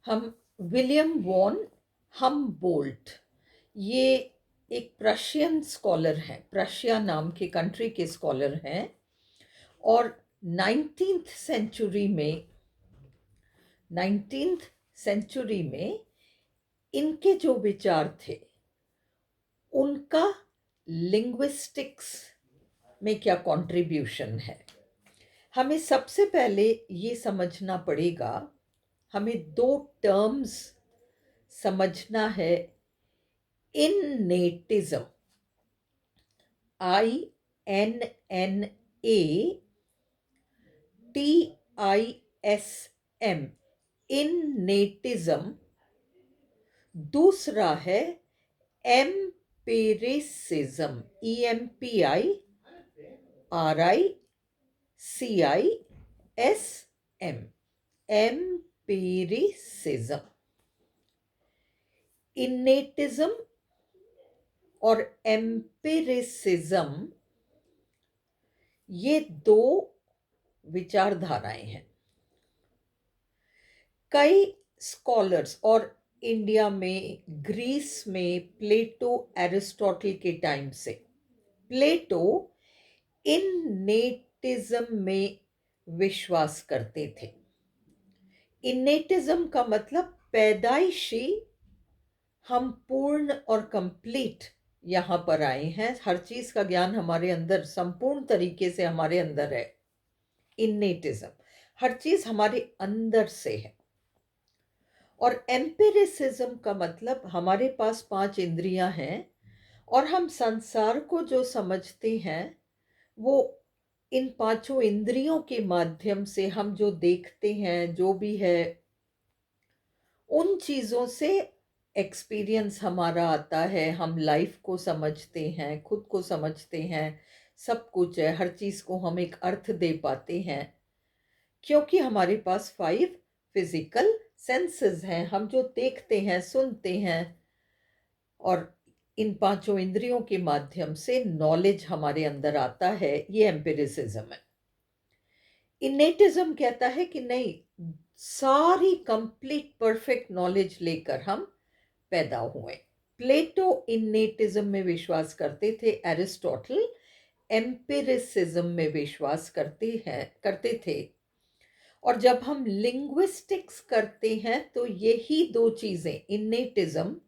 हम William von Humboldt, ये एक प्रशियन स्कॉलर हैं, प्रशिया नाम के कंट्री के स्कॉलर हैं। और 19th सेंचुरी में 19th सेंचुरी में इनके जो विचार थे, उनका लिंग्विस्टिक्स में क्या कंट्रीब्यूशन है। हमें सबसे पहले ये समझना पड़ेगा, हमें दो टर्म्स समझना है। इन्नेटिज्म, INNATISM, इन्नेटिज्म। दूसरा है एम्पिरिसिज्म, EMPIRICISM, एम्पिरिसिज्म। इन्नेटिज्म और एम्पिरिसिज्म, ये दो विचारधाराएं हैं। कई स्कॉलर्स, और इंडिया में, ग्रीस में प्लेटो एरिस्टोटल के टाइम से प्लेटो इन्नेटिज्म में विश्वास करते थे। इन्नेटिज्म का मतलब पैदाइशी हम पूर्ण और कंप्लीट यहाँ पर आए हैं, हर चीज का ज्ञान हमारे अंदर संपूर्ण तरीके से हमारे अंदर है। इन्नेटिज्म, हर चीज हमारे अंदर से है। और एम्पिरिसिज्म का मतलब हमारे पास 5 इंद्रियां हैं, और हम संसार को जो समझते हैं वो इन 5 इंद्रियों के माध्यम से, हम जो देखते हैं जो भी है, उन चीजों से एक्सपीरियंस हमारा आता है। हम लाइफ को समझते हैं, खुद को समझते हैं, सब कुछ है, हर चीज को हम एक अर्थ दे पाते हैं, क्योंकि हमारे पास 5 फिजिकल सेंसेस हैं। हम जो देखते हैं, सुनते हैं, और इन 5 इंद्रियों के माध्यम से नॉलेज हमारे अंदर आता है, ये एम्पिरिसिज्म है। इनेटिज्म कहता है कि नहीं, सारी कंप्लीट परफेक्ट नॉलेज लेकर हम पैदा हुए। प्लेटो इनेटिज्म में विश्वास करते थे, एरिस्टोटल एम्पिरिसिज्म में विश्वास करते थे। और जब हम लिंग्विस्टिक्स करते हैं तो यही दो चीजें, इनेटिज्म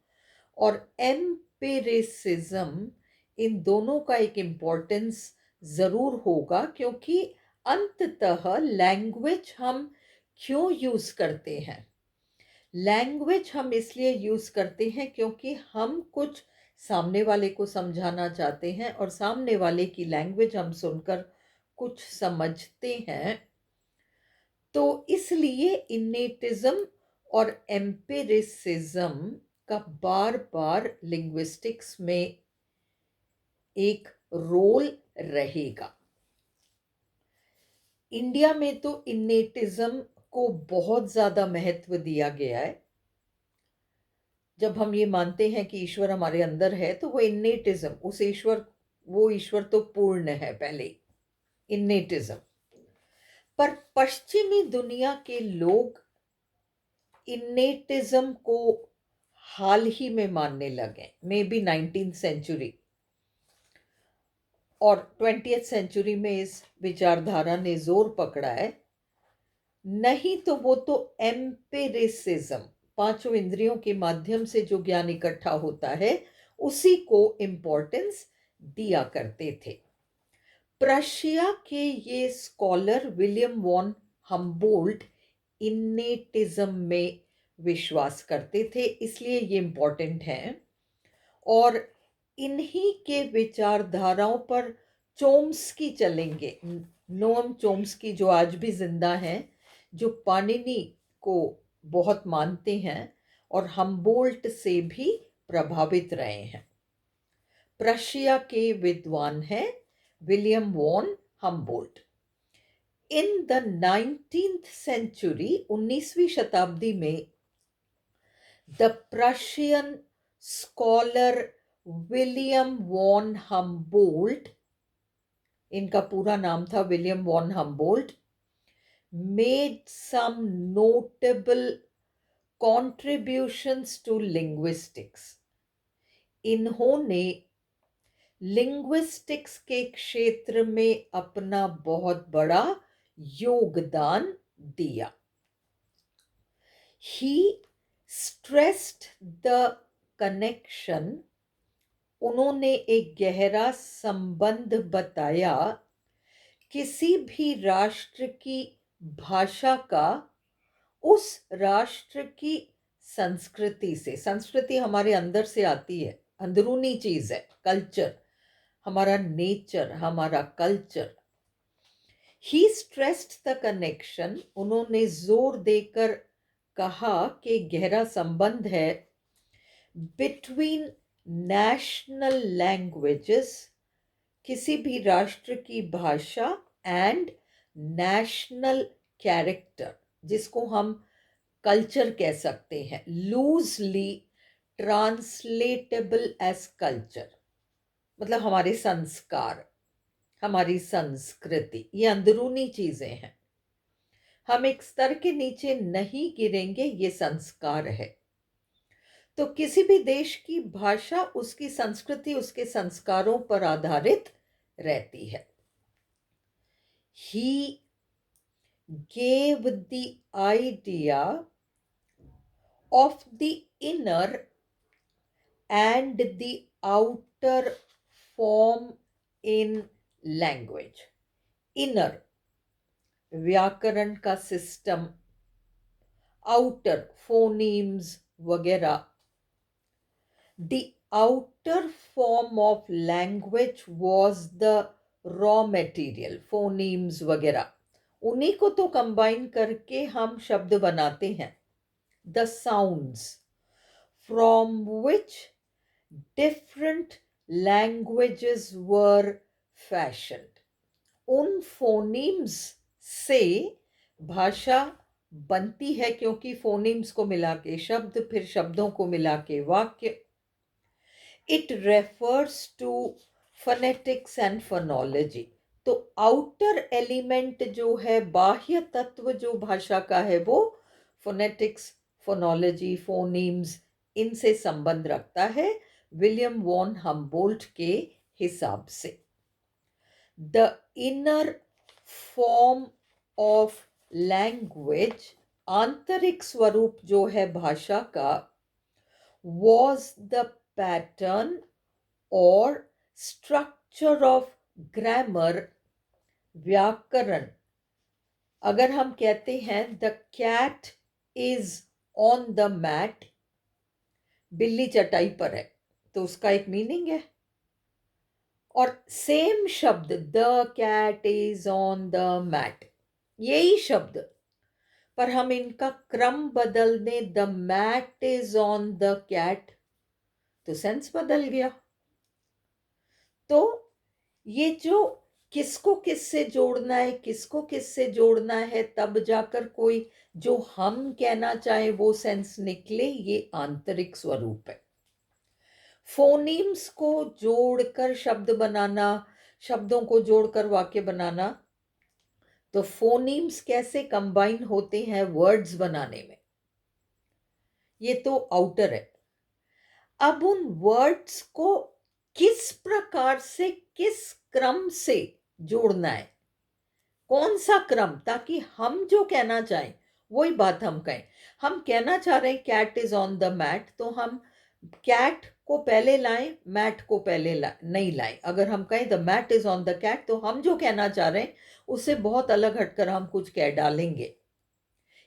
और एम्पिरिसिज्म, इन दोनों का एक इम्पोर्टेंस जरूर होगा, क्योंकि अंततः लैंग्वेज हम क्यों यूज करते हैं? लैंग्वेज हम इसलिए यूज करते हैं क्योंकि हम कुछ सामने वाले को समझाना चाहते हैं, और सामने वाले की लैंग्वेज हम सुनकर कुछ समझते हैं। तो इसलिए इनेटिज्म और एम्पिरिसिज्म का बार बार लिंग्विस्टिक्स में एक रोल रहेगा। इंडिया में तो इनेटिज्म को बहुत ज्यादा महत्व दिया गया है। जब हम ये मानते हैं कि ईश्वर हमारे अंदर है, तो वो इनेटिज्म, उस ईश्वर, वो ईश्वर तो पूर्ण है पहले, इनेटिज्म। पर पश्चिमी दुनिया के लोग इनेटिज्म को हाल ही में मानने लगे, मे बी 19th सेंचुरी, और 20th सेंचुरी में इस विचारधारा ने जोर पकड़ा है। नहीं तो वो तो एम्पिरिसिज्म, 5 इंद्रियों के माध्यम से जो ज्ञान इकट्ठा होता है, उसी को इम्पोर्टेंस दिया करते थे। प्रशिया के ये स्कॉलर विलियम वॉन हमबोल्ट इन्नेटिज्म में विश्वास करते थे, इसलिए ये इम्पोर्टेंट है। और इन्हीं के विचारधाराओं पर चोम्स्की चलेंगे, नोम चोम्स्की, जो आज भी जिंदा हैं, जो पाणिनि को बहुत मानते हैं और हमबोल्ट से भी प्रभावित रहे हैं। प्रशिया के विद्वान हैं William von Humboldt. In the 19th century, 19वीं शताब्दी में, the Prussian scholar William von Humboldt, इनका पूरा नाम था William von Humboldt, made some notable contributions to linguistics. इन्होंने लिंग्विस्टिक्स के क्षेत्र में अपना बहुत बड़ा योगदान दिया। He stressed the connection, उन्होंने एक गहरा संबंध बताया किसी भी राष्ट्र की भाषा का उस राष्ट्र की संस्कृति से। संस्कृति हमारे अंदर से आती है, अंदरूनी चीज है, कल्चर, हमारा नेचर, हमारा culture. He stressed the connection, उन्होंने जोर देकर कहा कि गहरा संबंध है बिटवीन नेशनल लैंग्वेजेस, किसी भी राष्ट्र की भाषा, एंड नेशनल कैरेक्टर, जिसको हम कल्चर कह सकते हैं, लूजली ट्रांसलेटेबल एज कल्चर, मतलब हमारे संस्कार, हमारी संस्कृति, ये अंदरूनी चीजें हैं। हम एक स्तर के नीचे नहीं गिरेंगे, ये संस्कार है। तो किसी भी देश की भाषा उसकी संस्कृति, उसके संस्कारों पर आधारित रहती है। He gave the idea of the inner and the outer form in language. Inner व्याकरण का सिस्टम, आउटर फोनीम्स वगैरह। The outer form of language was the raw material, phonemes वगैरह, उन्हीं को तो कंबाइन करके हम शब्द बनाते हैं। The sounds from which different languages were fashioned, उन फोनीम्स से भाषा बनती है, क्योंकि फोनीम्स को मिला के शब्द, फिर शब्दों को मिला के वाक्य। It refers to phonetics and phonology. तो आउटर एलिमेंट जो है, बाह्य तत्व जो भाषा का है, वो फोनेटिक्स, फोनोलॉजी, फोनीम्स, इनसे संबंध रखता है विलियम वॉन हम्बोल्ट के हिसाब से। The inner form of language, आंतरिक स्वरूप जो है भाषा का, was the pattern or structure of grammar, व्याकरण। अगर हम कहते हैं the cat is on the mat, बिल्ली चटाई पर है, तो उसका एक मीनिंग है। और सेम शब्द the cat is on the mat, यही शब्द, पर हम इनका क्रम बदल दें, the mat is on the cat, तो सेंस बदल गया। तो ये जो किसको किससे जोड़ना है, किसको किससे जोड़ना है, तब जाकर कोई जो हम कहना चाहे वो सेंस निकले, ये आंतरिक स्वरूप है। फोनीम्स को जोड़कर शब्द बनाना, शब्दों को जोड़कर वाक्य बनाना, तो फोनीम्स कैसे कंबाइन होते हैं वर्ड्स बनाने में, ये तो आउटर है। अब उन वर्ड्स को किस प्रकार से, किस क्रम से जोड़ना है, कौन सा क्रम, ताकि हम जो कहना चाहें वही बात हम कहें। हम कहना चाह रहे हैं cat is on the mat, तो हम कैट को पहले लाएं, मैट को पहले नहीं लाएं। अगर हम कहें the mat is on the cat, तो हम जो कहना चाह रहे हैं उससे बहुत अलग हटकर हम कुछ कह डालेंगे।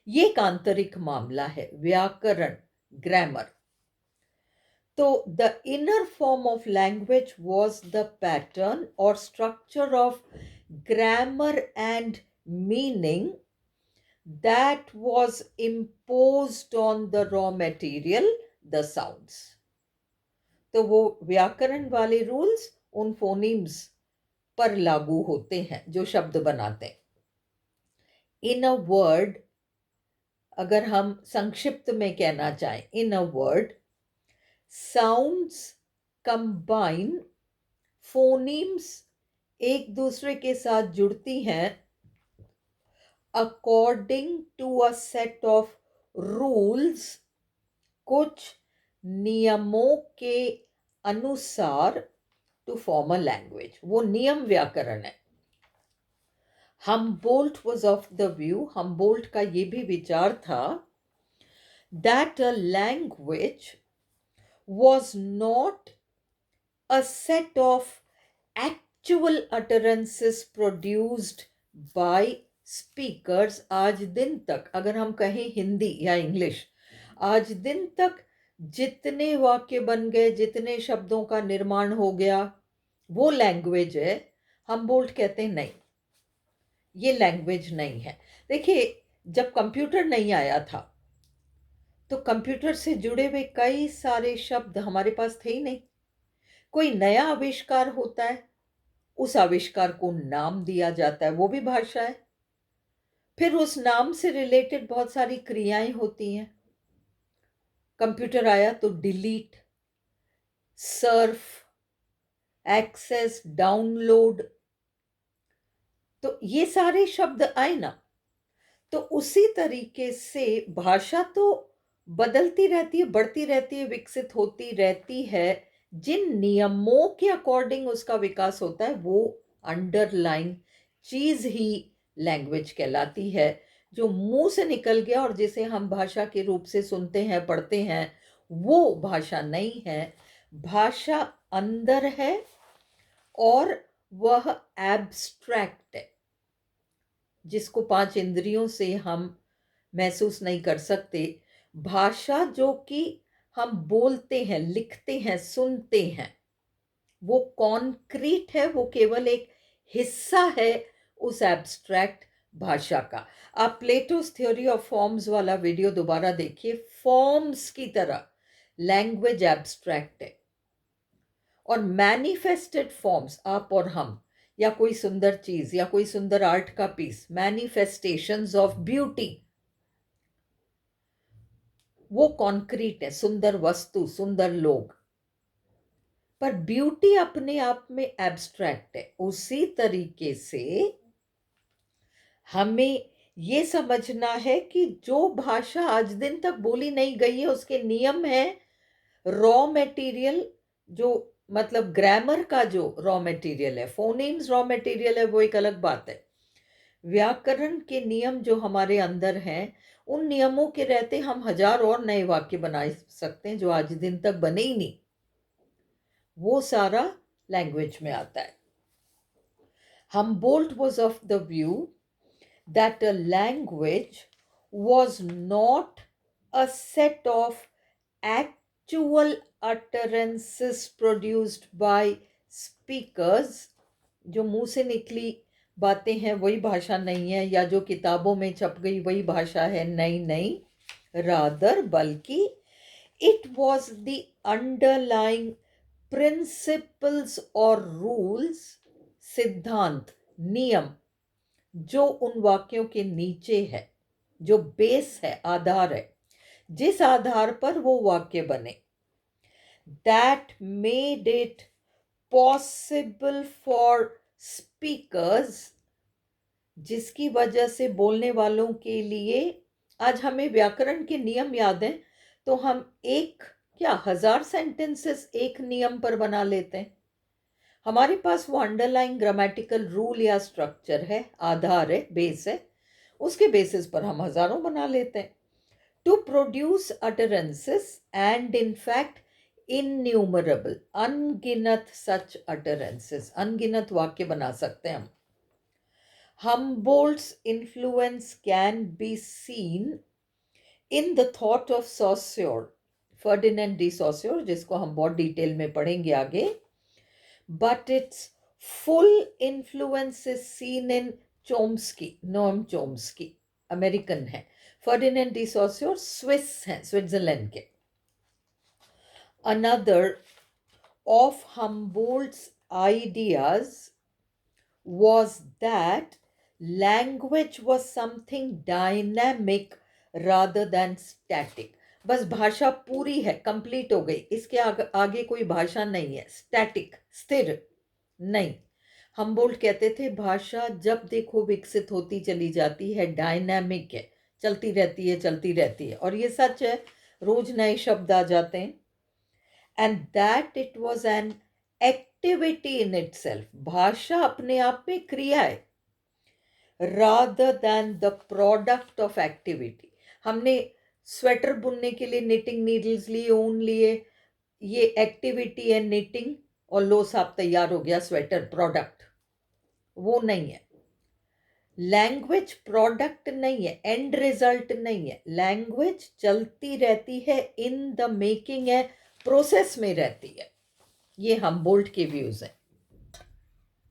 ये एक आंतरिक मामला है, व्याकरण, grammar. So the inner form of language was the pattern or structure of grammar and meaning that was imposed on the raw material, the sounds. तो वो व्याकरण वाले रूल्स उन फोनीम्स पर लागू होते हैं जो शब्द बनाते हैं। इन अ वर्ड, अगर हम संक्षिप्त में कहना चाहें, in a word, sounds combine, phonemes एक दूसरे के साथ जुड़ती हैं according to a set of rules कुछ नियमों के अनुसार टू फॉर्म अ लैंग्वेज। वो नियम व्याकरण है। Humboldt was of the view, Humboldt का ये भी विचार था, that a language was not a set of actual utterances produced by speakers। आज दिन तक अगर हम कहें हिंदी या इंग्लिश, आज दिन तक जितने वाक्य बन गए, जितने शब्दों का निर्माण हो गया, वो लैंग्वेज है। हम बोल्ट कहते हैं नहीं, ये लैंग्वेज नहीं है। देखिए, जब कंप्यूटर नहीं आया था तो कंप्यूटर से जुड़े हुए कई सारे शब्द हमारे पास थे ही नहीं। कोई नया आविष्कार होता है, उस आविष्कार को नाम दिया जाता है, वो भी भाषा है। फिर उस नाम से रिलेटेड बहुत सारी क्रियाएं होती हैं। कंप्यूटर आया तो डिलीट, सर्फ, एक्सेस, डाउनलोड, तो ये सारे शब्द आए ना। तो उसी तरीके से भाषा तो बदलती रहती है, बढ़ती रहती है, विकसित होती रहती है। जिन नियमों के अकॉर्डिंग उसका विकास होता है, वो अंडरलाइन चीज ही लैंग्वेज कहलाती है। जो मुंह से निकल गया और जिसे हम भाषा के रूप से सुनते हैं, पढ़ते हैं, वो भाषा नहीं है। भाषा अंदर है और वह एब्स्ट्रैक्ट है, जिसको 5 इंद्रियों से हम महसूस नहीं कर सकते। भाषा जो कि हम बोलते हैं, लिखते हैं, सुनते हैं, वो कॉन्क्रीट है, वो केवल एक हिस्सा है उस एब्स्ट्रैक्ट भाषा का। आप प्लेटोस थ्योरी ऑफ फॉर्म्स वाला वीडियो दोबारा देखिए। फॉर्म्स की तरह लैंग्वेज एब्स्ट्रैक्ट है और मैनिफेस्टेड फॉर्म्स, आप और हम, या कोई सुंदर चीज या कोई सुंदर आर्ट का पीस, मैनिफेस्टेशंस ऑफ ब्यूटी, वो कॉन्क्रीट है, सुंदर वस्तु, सुंदर लोग। पर ब्यूटी अपने आप में एब्स्ट्रैक्ट है। उसी तरीके से हमें ये समझना है कि जो भाषा आज दिन तक बोली नहीं गई है, उसके नियम है। रॉ मटेरियल, जो मतलब ग्रामर का जो रॉ मटेरियल है, फोनेम्स रॉ मटेरियल है, वो एक अलग बात है। व्याकरण के नियम जो हमारे अंदर हैं, उन नियमों के रहते हम हजार और नए वाक्य बना सकते हैं जो आज दिन तक बने ही नहीं। वो सारा लैंग्वेज में आता है। Humboldt was of the view that a language was not a set of actual utterances produced by speakers। जो मुंह से निकली बातें हैं वही भाषा नहीं है, या जो किताबों में छप गई वही भाषा है, नहीं नहीं। रादर, बल्कि it was the underlying principles और रूल्स, सिद्धांत, नियम, जो उन वाक्यों के नीचे है, जो बेस है, आधार है, जिस आधार पर वो वाक्य बने, that made it possible for speakers, जिसकी वजह से बोलने वालों के लिए, आज हमें व्याकरण के नियम याद हैं तो हम एक क्या 1000 सेंटेंसेस एक नियम पर बना लेते हैं। हमारे पास वो अंडरलाइन ग्रामेटिकल रूल या स्ट्रक्चर है, आधार है, बेस है, उसके बेसिस पर हम हजारों बना लेते हैं। To produce utterances and in fact innumerable, अनगिनत सच अटरेंसेस, अनगिनत वाक्य बना सकते हैं हम। Humboldt's influence can be seen in the thought of Saussure, Ferdinand de Saussure, जिसको हम बहुत डिटेल में पढ़ेंगे आगे। But its full influence is seen in Chomsky, Noam Chomsky, American है। फर्डिनेंड डी सॉस्योर स्विस हैं, स्विट्जरलैंड के। Another of Humboldt's ideas was that language was something dynamic rather than static। बस भाषा पूरी है, कंप्लीट हो गई, इसके आगे कोई भाषा नहीं है। स्टैटिक, स्थिर नहीं। हमबोल्ट कहते थे भाषा जब देखो विकसित होती चली जाती है, डायनामिक है, चलती रहती है, चलती रहती है। और ये सच है। रोज नए शब्द आ जाते हैं। And that it was an activity in itself. भाषा अपने आप में क्रिया है, rather than the product of activity। हमने स्वेटर बुनने के लिए निटिंग नीडल्स लिए, ऊन लिए, ये एक्टिविटी है निटिंग, और लो साहब तैयार हो गया स्वेटर प्रोडक्ट। वो नहीं है। लैंग्वेज प्रोडक्ट नहीं है, एंड रिजल्ट नहीं है। लैंग्वेज चलती रहती है, इन द मेकिंग है, प्रोसेस में रहती है। ये हम बोल्ट के व्यूज हैं।